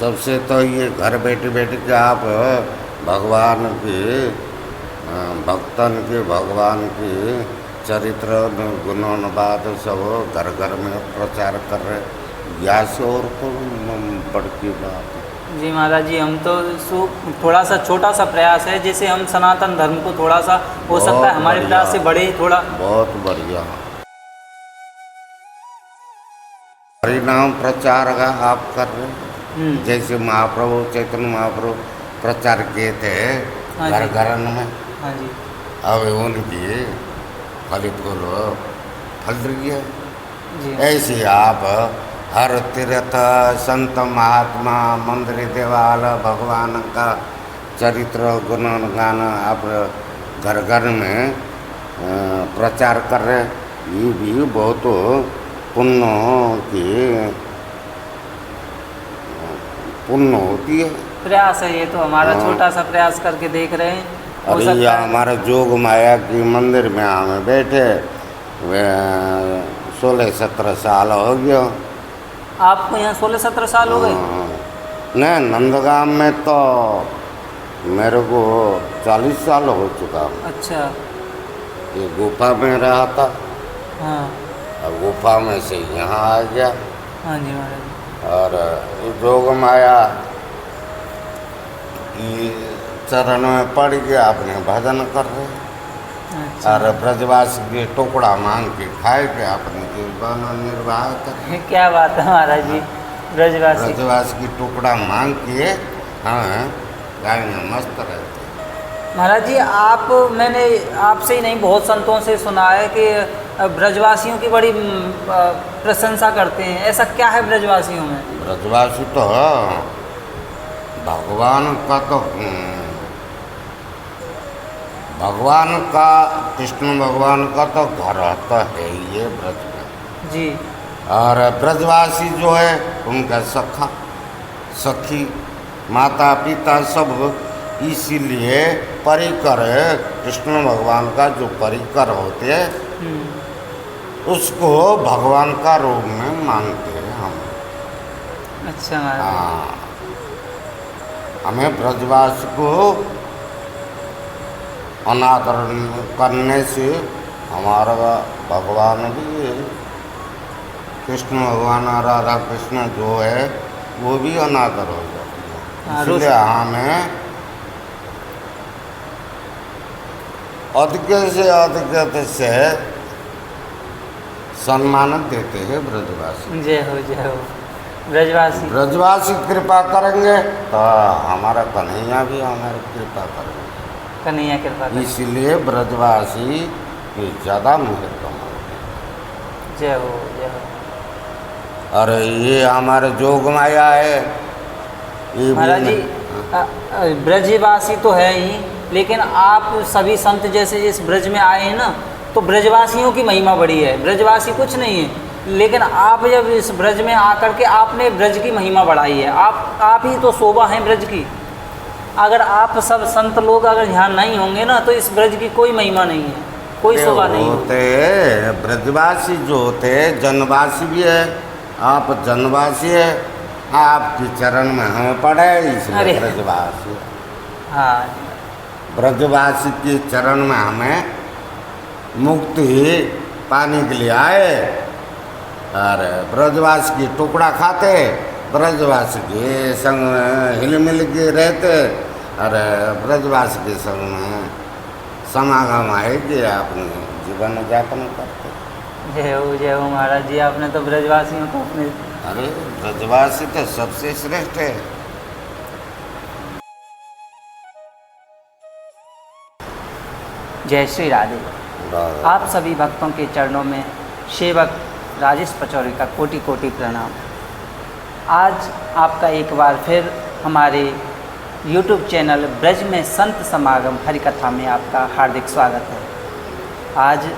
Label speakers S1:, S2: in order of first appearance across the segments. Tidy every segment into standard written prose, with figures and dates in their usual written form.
S1: सबसे तो ये घर बैठे बैठे के आप भगवान की भक्तन की भगवान की चरित्र गुणोन्वाद सब घर घर में प्रचार कर रहे, या से और कोई बड़की बात है?
S2: जी महाराज जी, हम तो थोड़ा सा छोटा सा प्रयास है, जैसे हम सनातन धर्म को थोड़ा सा हो सकता है हमारे प्रयास से बढ़े थोड़ा।
S1: बहुत बढ़िया। हरिनाम प्रचार का आप कर रहे, जैसे महाप्रभु चैतन्य महाप्रभु प्रचार किए थे घर घर में।
S2: हाँ जी।
S1: अब उनकी फलित फल रही है
S2: जी।
S1: ऐसे आप हर तीर्थ संत महात्मा मंदिर देवाल भगवान का चरित्र गुणगान आप घर घर में प्रचार कर रहे, ये भी बहुत पुण्य की पुण्य होती है।
S2: प्रयास है ये तो हमारा छोटा सा प्रयास करके देख रहे हैं।
S1: अरे ये हमारे जोग माया की मंदिर में हमें बैठे 16-17 साल हो गया।
S2: आपको यहाँ 16-17 साल हो गए?
S1: नहीं, नंदगाम में तो मेरे को 40 साल हो चुका।
S2: अच्छा।
S1: ये गुफा में रहा था।
S2: हाँ।
S1: अब गुफा में से यहाँ आ गया।
S2: हाँ जी महाराज।
S1: और जोग माया की चरण में पड़ गया, अपने भजन कर रहे।
S2: अच्छा।
S1: और ब्रजवास के टुकड़ा मांग के खाए के अपने जीवन निर्वाह कर।
S2: क्या बात है महाराज जी,
S1: ब्रजवास की टुकड़ा मांग के हाँ गाय में मस्त रहते।
S2: महाराज जी, मैंने आपसे ही नहीं बहुत संतों से सुना है कि ब्रजवासियों की बड़ी प्रशंसा करते हैं, ऐसा क्या है ब्रजवासियों में?
S1: ब्रजवासी तो भगवान का तो भगवान का कृष्ण भगवान का तो घर तो है ये ब्रज में
S2: जी।
S1: और ब्रजवासी जो है उनका सखा सखी माता पिता सब, इसीलिए परिकर कृष्ण भगवान का जो परिकर होते हैं उसको भगवान का रूप में मानते हैं हम।
S2: अच्छा।
S1: हाँ, हमें ब्रजवास को अनादर करने से हमारा भगवान भी कृष्ण भगवान राधा कृष्ण जो है वो भी अनादर हो जाती है। इसलिए हमें अधिक से अधिक से सम्मान देते हैं ब्रजवासी।
S2: जय हो जय हो। ब्रजवासी
S1: कृपा करेंगे तो हमारा कन्हैया भी हमारी कृपा करेंगे।
S2: कन्हैया कृपा करेंगे।
S1: इसलिए ब्रजवासी की ज़्यादा महत्व है।
S2: जय हो जय हो।
S1: और ये हमारे जोग माया है।
S2: महाराज जी, ब्रजवासी तो है ही, लेकिन आप सभी संत जैसे इस ब्रज में आए हैं ना, तो ब्रजवासियों की महिमा बड़ी है। ब्रजवासी कुछ नहीं है, लेकिन आप जब इस ब्रज में आकर के आपने ब्रज की महिमा बढ़ाई है। आप ही तो शोभा हैं ब्रज की। अगर आप सब संत लोग अगर यहाँ नहीं होंगे ना, तो इस ब्रज की कोई महिमा नहीं है, कोई शोभा नहीं
S1: होते। ब्रजवासी जो होते जनवासी भी है, आप जनवासी है, आपके चरण में हमें पड़े इसलिए ब्रजवासी।
S2: हाँ,
S1: ब्रजवासी के चरण में हमें मुक्ति पाने के लिए आए। और ब्रजवासी की टुकड़ा खाते, ब्रजवासी के संग में हिल मिल के रहते, और ब्रजवासी के संग में समागम आए कि अपने जीवन यापन करते।
S2: जय हो महाराज जी, आपने तो ब्रजवासियों को अपने।
S1: अरे ब्रजवासी तो सबसे श्रेष्ठ है।
S2: जय श्री राधे। आप सभी भक्तों के चरणों में सेवक राजेश पचौरी का कोटि कोटि प्रणाम। आज आपका एक बार फिर हमारे YouTube चैनल ब्रज में संत समागम हरिकथा में आपका हार्दिक स्वागत है। आज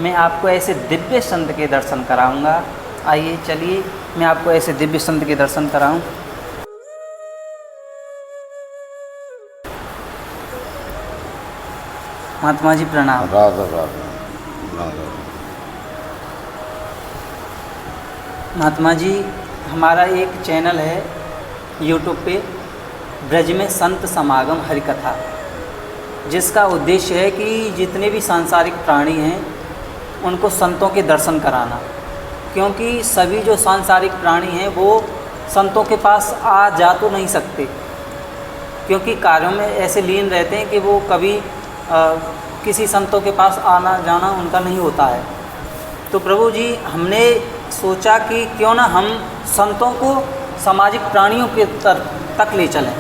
S2: मैं आपको ऐसे दिव्य संत के दर्शन कराऊंगा। आइए चलिए मैं आपको ऐसे दिव्य संत के दर्शन कराऊं। महात्मा जी प्रणाम।
S1: राधे राधे।
S2: महात्मा जी, हमारा एक चैनल है यूट्यूब पे ब्रज में संत समागम हरिकथा, जिसका उद्देश्य है कि जितने भी सांसारिक प्राणी हैं उनको संतों के दर्शन कराना, क्योंकि सभी जो सांसारिक प्राणी हैं वो संतों के पास आ जा तो नहीं सकते, क्योंकि कार्यों में ऐसे लीन रहते हैं कि वो कभी किसी संतों के पास आना जाना उनका नहीं होता है। तो प्रभु जी हमने सोचा कि क्यों ना हम संतों को सामाजिक प्राणियों के तक ले चलें।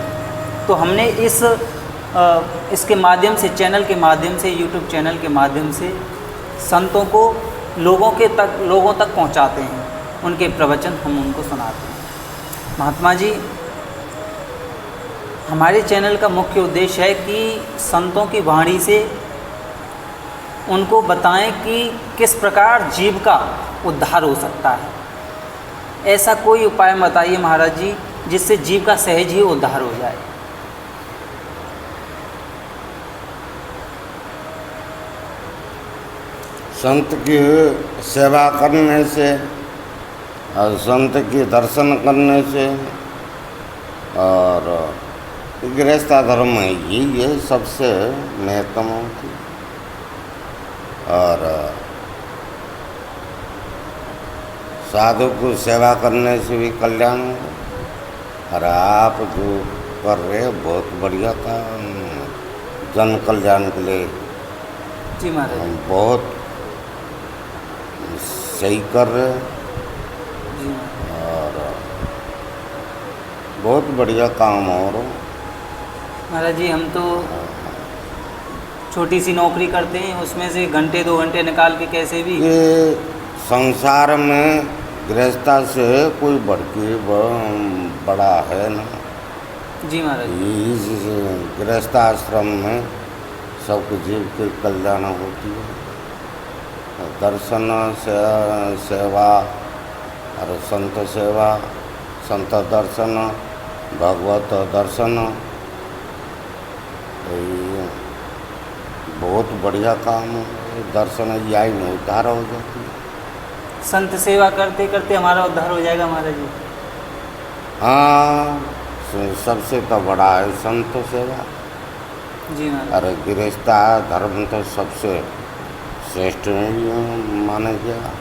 S2: तो हमने इसके माध्यम से, चैनल के माध्यम से, यूट्यूब चैनल के माध्यम से संतों को लोगों तक पहुंचाते हैं, उनके प्रवचन हम उनको सुनाते हैं। महात्मा जी, हमारे चैनल का मुख्य उद्देश्य है कि संतों की वाणी से उनको बताएं कि किस प्रकार जीव का उद्धार हो सकता है। ऐसा कोई उपाय बताइए महाराज जी जिससे जीव का सहज ही उद्धार हो जाए।
S1: संत की सेवा करने से और संत की दर्शन करने से और गृहस्थ धर्म में यही है सबसे महत्तम होती। और साधु को सेवा करने से भी कल्याण हो। और आप जो कर रहे हैं बहुत बढ़िया काम, जन कल्याण के लिए
S2: जी महाराज,
S1: हम बहुत सही कर रहे हैं
S2: जी
S1: और बहुत बढ़िया काम हो रहा।
S2: महाराज जी, हम तो छोटी सी नौकरी करते हैं, उसमें से घंटे 2 घंटे निकाल के कैसे भी
S1: ये संसार में गृहस्था से कोई बड़ा है ना।
S2: जी महाराज,
S1: इस गृहस्थाश्रम में सबको जीव की कल्याण होती है। दर्शन सेवा और संत सेवा, संत दर्शन, भगवत दर्शन, ये बहुत बढ़िया काम है। दर्शन यही में उद्धार हो जाती है।
S2: संत सेवा करते करते हमारा उद्धार हो जाएगा महाराज जी।
S1: हाँ, सबसे तो बड़ा है संत सेवा।
S2: जी महाराज,
S1: अरे गृहस्था धर्म तो सबसे श्रेष्ठ माना गया।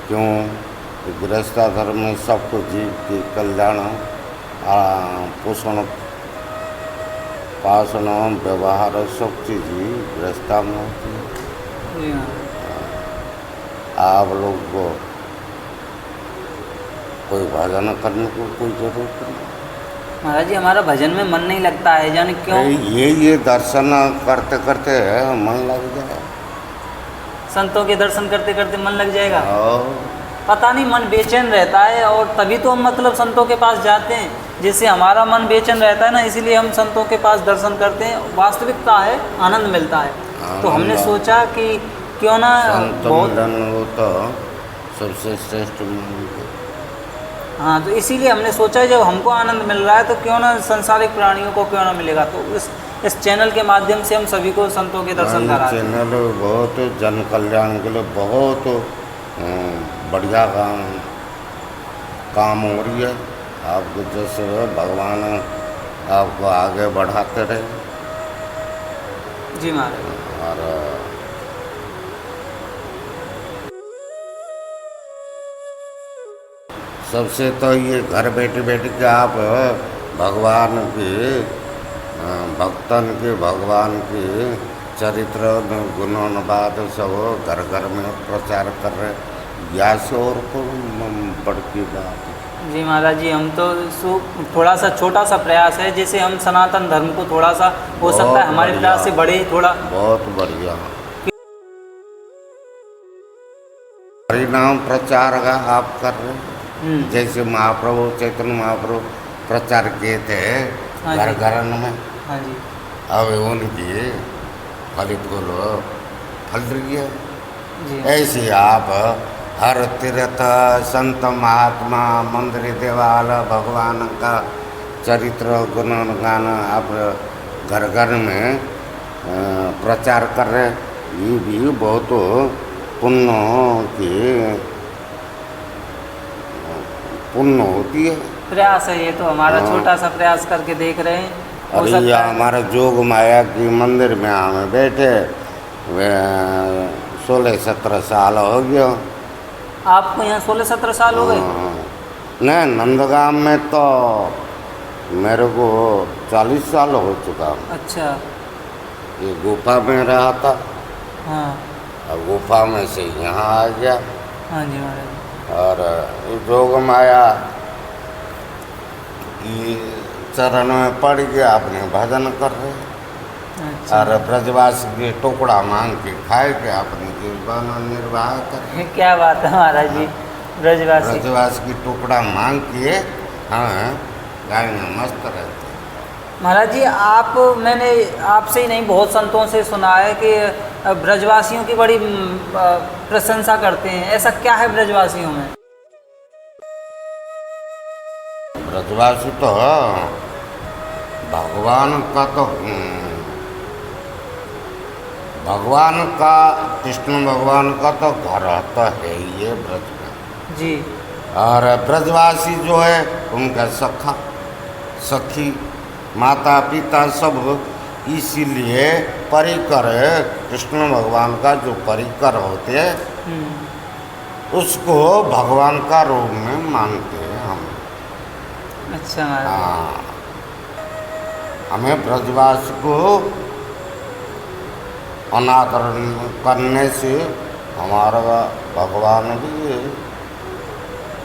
S1: क्यों? गृहस्था धर्म में सबको जीव की कल्याण, पोषण, पाषण, व्यवहार सब चीज ही गृहस्था में होती है।
S2: जी महाराज,
S1: आप लोग को कोई भजन करने को कोई जरूरत नहीं।
S2: महाराज जी हमारा भजन में मन नहीं लगता है, जाने क्यों।
S1: ये दर्शन करते करते मन लग जाए।
S2: संतों के दर्शन करते करते मन लग जाएगा।
S1: और
S2: पता नहीं, मन बेचैन रहता है, और तभी तो हम मतलब संतों के पास जाते हैं, जिससे हमारा मन बेचैन रहता है ना, इसीलिए हम संतों के पास दर्शन करते हैं। वास्तविकता है, आनंद मिलता है। तो हमने सोचा कि क्यों ना
S1: संत मिलन हो तो सबसे श्रेष्ठ मिलन।
S2: हाँ, तो इसीलिए हमने सोचा जब हमको आनंद मिल रहा है तो क्यों ना संसारिक प्राणियों को क्यों ना मिलेगा। तो इस चैनल के माध्यम से हम सभी को संतों के दर्शन कराते हैं।
S1: चैनल बहुत जन कल्याण के लिए बहुत बढ़िया काम हो रही है। आपको जैसे भगवान आपको आगे बढ़ाते रहे।
S2: जी महाराज,
S1: और सबसे तो ये घर बैठे बैठे के आप भगवान की भक्तन के, भगवान की चरित्र गुणोन्वाद सब घर घर में प्रचार कर रहे। या से और को बढ़ती बात।
S2: जी महाराज जी, हम तो थोड़ा सा छोटा सा प्रयास है, जैसे हम सनातन धर्म को थोड़ा सा हो सकता है हमारे प्रयास से बढ़े थोड़ा।
S1: बहुत बढ़िया हरिनाम प्रचार का आप कर रहे हैं। जैसे महाप्रभु चैतन्य महाप्रभु प्रचार किए थे घर घर में।
S2: हाँ जी,
S1: अब उनकी फल फूल फल रही है।
S2: जी
S1: ऐसे आप हर तीर्थ संत महात्मा मंदिर देवालय भगवान का चरित्र गुणगान आप घर घर में प्रचार कर रहे। ये भी बहुत पुण्य होती है।
S2: प्रयास है, ये तो हमारा
S1: हाँ।
S2: छोटा सा प्रयास करके देख रहे हैं, हो
S1: और ये
S2: सकता है।
S1: हमारे जोग माया की मंदिर में हमें बैठे 16-17 साल हो गया।
S2: आपको यहाँ 16-17 साल हो गए?
S1: हाँ। नहीं, नंदगाम में तो मेरे को 40 साल हो चुका।
S2: अच्छा।
S1: ये गुफा में रहा था,
S2: हाँ
S1: अब गुफा में से यहाँ आ गया।
S2: हाँ जी महाराज जी।
S1: और ये जोग माया की चरण में पड़ गया, अपने भजन कर रहे।
S2: अच्छा।
S1: और ब्रजवासी के टुकड़ा मांग के खाए के अपनी जीवन निर्वाह कर।
S2: क्या बात है महाराज जी, ब्रजवासी।
S1: ब्रजवासी की टुकड़ा मांग के हाँ गाय में मस्त रहते।
S2: महाराज जी मैंने आपसे ही नहीं बहुत संतों से सुना है कि ब्रजवासियों की बड़ी प्रशंसा करते हैं, ऐसा क्या है ब्रजवासियों में?
S1: ब्रजवासी तो भगवान का तो भगवान का, कृष्ण भगवान का तो घर तो है ही है ब्रज में
S2: जी।
S1: और ब्रजवासी जो है उनका सखा सखी माता पिता सब, इसीलिए परिकर कृष्ण भगवान का जो परिकर होते हैं उसको भगवान का रूप में मानते हैं हम।
S2: अच्छा महाराज।
S1: हाँ, हमें ब्रजवास को अनादर करने से हमारा भगवान भी,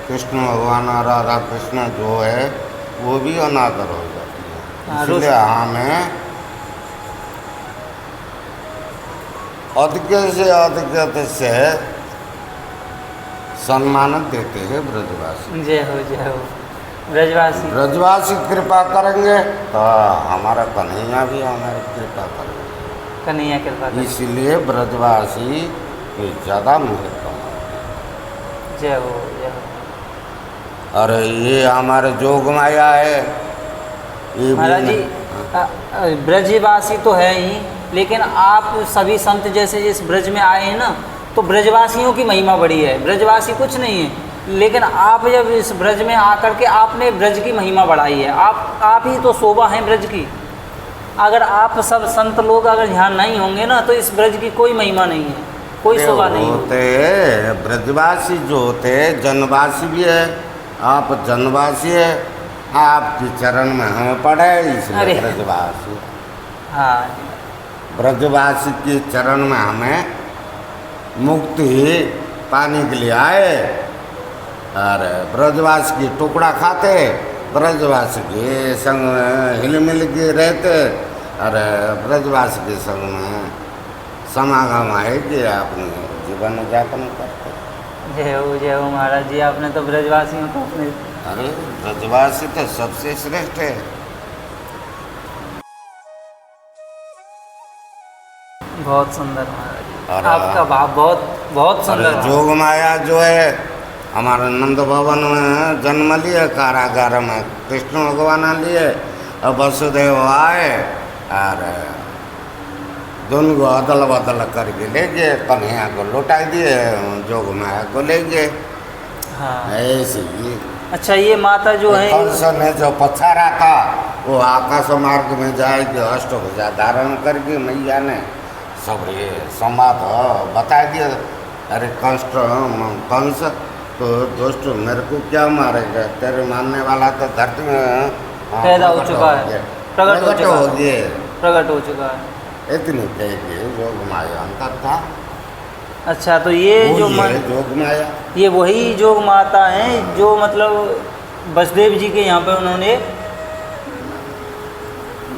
S1: कृष्ण भगवान और राधा कृष्ण जो है वो भी अनादर हो जाती है। इसलिए हमें अधिक से सम्मान देते हैं ब्रजवासी।
S2: जय हो जय हो ब्रजवासी।
S1: ब्रजवासी कृपा करेंगे तो हमारा कन्हैया भी हमारी कृपा करेंगे।
S2: कन्हैया कृपा करें।
S1: इसलिए ब्रजवासी की ज़्यादा महत्व है।
S2: जय हो जय हो।
S1: और ये हमारे जोग माया है। ये
S2: महाराज जी ब्रजवासी तो है ही, लेकिन आप सभी संत जैसे जिस ब्रज में आए हैं ना, तो ब्रजवासियों की महिमा बड़ी है। ब्रजवासी कुछ नहीं है, लेकिन आप जब इस ब्रज में आकर के आपने ब्रज की महिमा बढ़ाई है। आप ही तो शोभा हैं ब्रज की। अगर आप सब संत लोग अगर यहाँ नहीं होंगे ना, तो इस ब्रज की कोई महिमा नहीं है, कोई शोभा नहीं
S1: होते ब्रजवासी जो होते जनवासी भी है। आप जनवासी है, आपके चरण में हमें पड़े इसलिए ब्रजवासी।
S2: हाँ,
S1: ब्रजवासी के चरण में हमें मुक्ति पाने के लिए आए और ब्रजवासी की टुकड़ा खाते, ब्रजवासी के संग में हिल मिल के रहते और ब्रजवासी के संग में समागम है कि अपने जीवन यापन करते।
S2: जय हो महाराज जी, आपने तो ब्रजवासियों को अपने।
S1: अरे ब्रजवासी तो सबसे श्रेष्ठ है।
S2: बहुत सुंदर महाराज जी,
S1: और
S2: आपका भाव बहुत बहुत सुंदर।
S1: जोग माया जो है हमारे नंद भवन में जन्म लिए, कारागार में कृष्ण भगवान लिए और वसुदेव आए और दोनों को अदल बदल करके ले गए, कन्हैया को लौटा दिए, जोग माया को ले गए।
S2: हाँ
S1: ऐसे ही।
S2: अच्छा, ये माता जो है
S1: कंस ने जो पछाड़ा था वो आकाश मार्ग में जाएगी, अष्टभुजा धारण करके मैया ने सब ये संवाद बता दिया। अरे कंस तो दोस्त मेरे को क्या मारेगा, तेरे मानने वाला तो धरती में
S2: पैदा हो चुका है, प्रकट हो चुका
S1: है,
S2: प्रकट हो चुका है।
S1: इतनी कहेगी जोग माया अंतर था।
S2: अच्छा, तो ये जो
S1: जोग माया,
S2: ये वही जोग माता हैं जो मतलब वसुदेव जी के यहाँ पे उन्होंने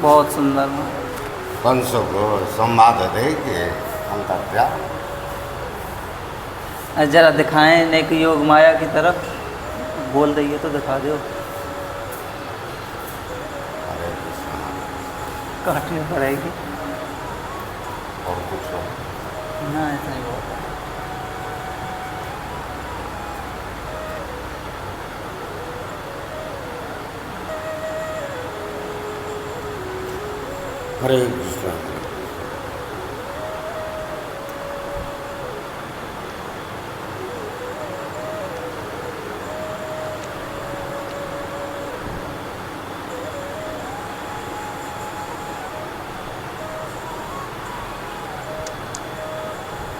S2: बहुत सुंदर
S1: कंस को संवाद दे के अंतर क्या।
S2: जरा दिखाएं नेक योग माया की तरफ, बोल रही है तो दिखा दो।
S1: अरे कृष्ण,
S2: काटनी पड़ेगी
S1: और कुछ हो
S2: ना, ऐसा ही बहुत है।
S1: हरे कृष्ण।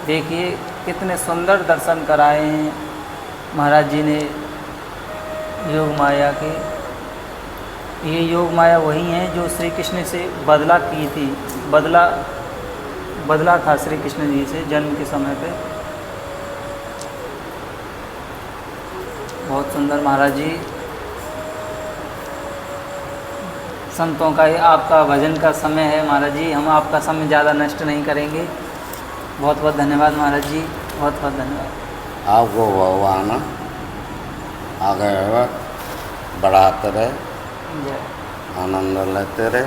S2: देखिए कितने सुंदर दर्शन कराए हैं महाराज जी ने योग माया के। ये योग माया वही है जो श्री कृष्ण से बदला की थी, बदला था श्री कृष्ण जी से जन्म के समय पे। बहुत सुंदर महाराज जी। संतों का ये आपका भजन का समय है महाराज जी, हम आपका समय ज़्यादा नष्ट नहीं करेंगे। बहुत बहुत धन्यवाद महाराज जी, बहुत बहुत धन्यवाद।
S1: आपको भगवान आगे बढ़ाते रहे,
S2: जय
S1: आनंद लेते रहे।